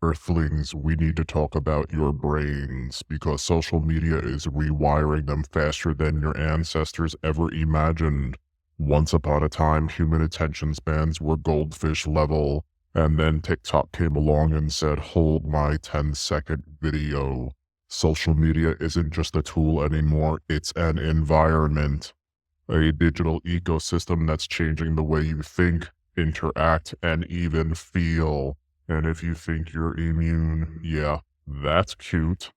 Earthlings, we need to talk about your brains because social media is rewiring them faster than your ancestors ever imagined. Once upon a time, human attention spans were goldfish level, and then TikTok came along and said, hold my 10-second video. Social media isn't just a tool anymore, it's an environment, a digital ecosystem that's changing the way you think, interact, and even feel. And if you think you're immune, yeah, that's cute.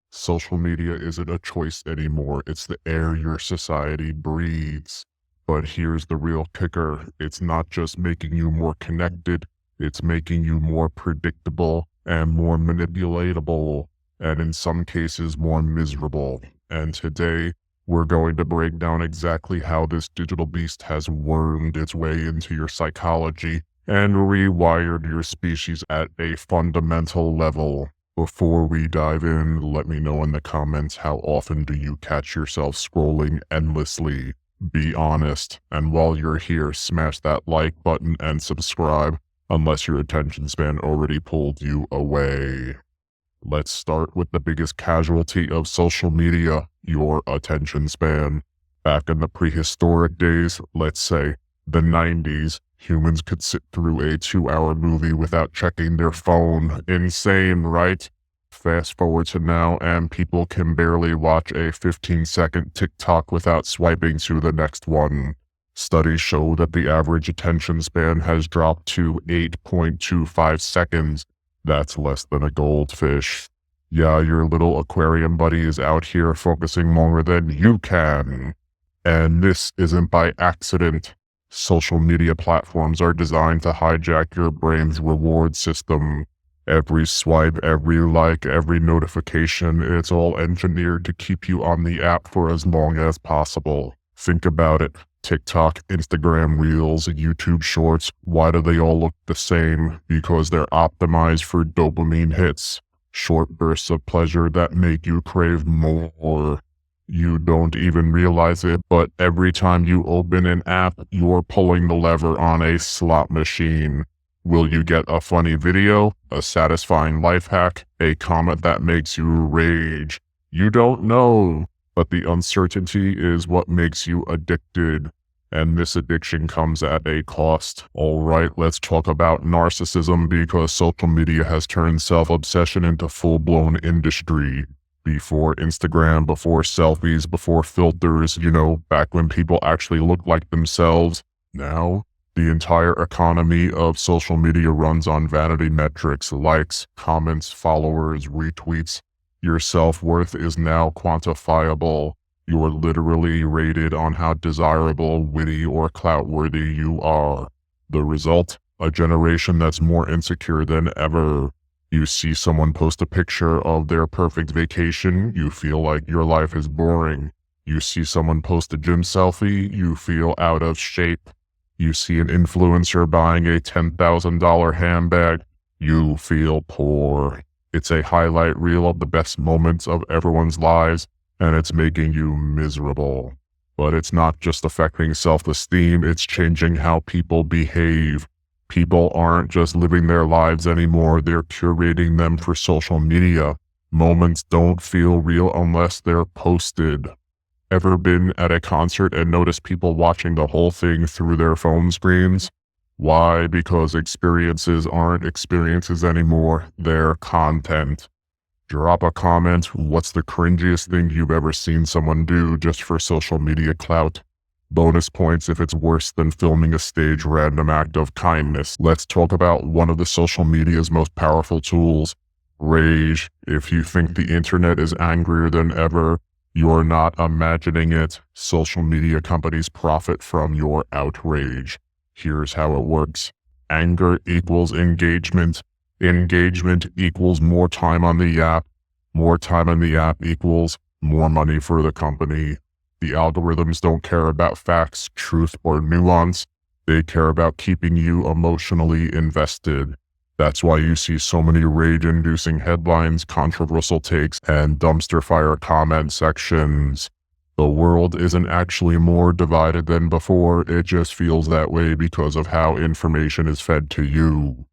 Social media isn't a choice anymore, it's the air your society breathes. But here's the real kicker, it's not just making you more connected, it's making you more predictable and more manipulatable, and in some cases more miserable. And today, we're going to break down exactly how this digital beast has wormed its way into your psychology and rewired your species at a fundamental level. Before we dive in, let me know in the comments, how often do you catch yourself scrolling endlessly? Be honest, and while you're here, smash that like button and subscribe, unless your attention span already pulled you away. Let's start with the biggest casualty of social media, your attention span. Back in the prehistoric days, let's say the 90s, humans could sit through a 2-hour movie without checking their phone. Insane, right? Fast forward to now, and people can barely watch a 15-second TikTok without swiping to the next one. Studies show that the average attention span has dropped to 8.25 seconds. That's less than a goldfish. Yeah, your little aquarium buddy is out here focusing longer than you can. And this isn't by accident. Social media platforms are designed to hijack your brain's reward system. Every swipe, every like, every notification, it's all engineered to keep you on the app for as long as possible. Think about it. TikTok, Instagram Reels, YouTube Shorts, why do they all look the same? Because they're optimized for dopamine hits, short bursts of pleasure that make you crave more. You don't even realize it, but every time you open an app, you're pulling the lever on a slot machine. Will you get a funny video, a satisfying life hack, a comment that makes you rage? You don't know. But the uncertainty is what makes you addicted, and this addiction comes at a cost. Alright, let's talk about narcissism, because social media has turned self-obsession into full-blown industry. Before Instagram, before selfies, before filters, back when people actually looked like themselves. Now, the entire economy of social media runs on vanity metrics, likes, comments, followers, retweets. Your self-worth is now quantifiable. You're literally rated on how desirable, witty, or clout-worthy you are. The result? A generation that's more insecure than ever. You see someone post a picture of their perfect vacation, you feel like your life is boring. You see someone post a gym selfie, you feel out of shape. You see an influencer buying a $10,000 handbag, you feel poor. It's a highlight reel of the best moments of everyone's lives, and it's making you miserable. But it's not just affecting self-esteem, it's changing how people behave. People aren't just living their lives anymore, they're curating them for social media. Moments don't feel real unless they're posted. Ever been at a concert and noticed people watching the whole thing through their phone screens? Why? Because experiences aren't experiences anymore, they're content. Drop a comment, what's the cringiest thing you've ever seen someone do just for social media clout? Bonus points if it's worse than filming a staged random act of kindness. Let's talk about one of the social media's most powerful tools, rage. If you think the internet is angrier than ever, you're not imagining it. Social media companies profit from your outrage. Here's how it works. Anger equals engagement. Engagement equals more time on the app. More time on the app equals more money for the company. The algorithms don't care about facts, truth, or nuance. They care about keeping you emotionally invested. That's why you see so many rage-inducing headlines, controversial takes, and dumpster fire comment sections. The world isn't actually more divided than before, it just feels that way because of how information is fed to you.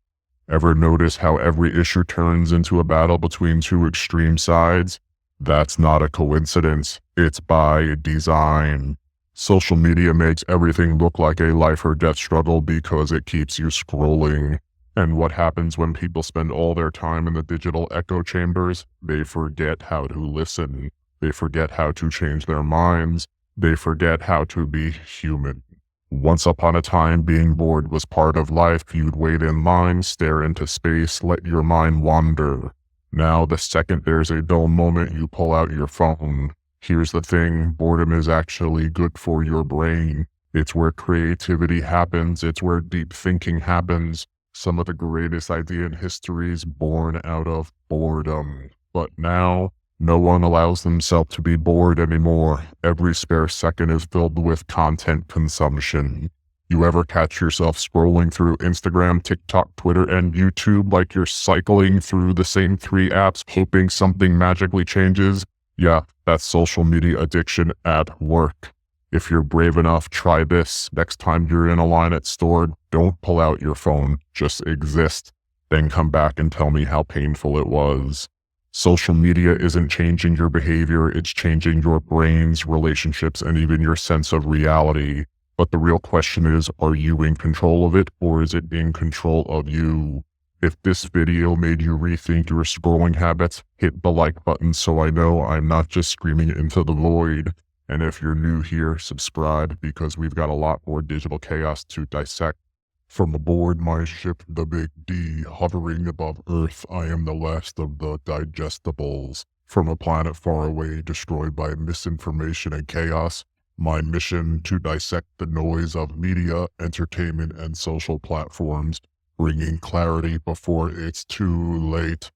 Ever notice how every issue turns into a battle between two extreme sides? That's not a coincidence. It's by design. Social media makes everything look like a life or death struggle because it keeps you scrolling. And what happens when people spend all their time in the digital echo chambers? They forget how to listen. They forget how to change their minds. They forget how to be human. Once upon a time, being bored was part of life. You'd wait in line, stare into space, let your mind wander. Now, the second there's a dull moment, you pull out your phone. Here's the thing, boredom is actually good for your brain. It's where creativity happens. It's where deep thinking happens. Some of the greatest idea in history is born out of boredom. But now, no one allows themselves to be bored anymore. Every spare second is filled with content consumption. You ever catch yourself scrolling through Instagram, TikTok, Twitter, and YouTube like you're cycling through the same 3 apps, hoping something magically changes? Yeah, that's social media addiction at work. If you're brave enough, try this. Next time you're in a line at store, don't pull out your phone. Just exist. Then come back and tell me how painful it was. Social media isn't changing your behavior, it's changing your brains, relationships, and even your sense of reality. But the real question is, are you in control of it, or is it in control of you? If this video made you rethink your scrolling habits, hit the like button so I know I'm not just screaming into the void. And if you're new here, subscribe because we've got a lot more digital chaos to dissect. From aboard my ship, the Big D, hovering above Earth, I am the last of the Digestibles. From a planet far away, destroyed by misinformation and chaos, my mission to dissect the noise of media, entertainment, and social platforms, bringing clarity before it's too late.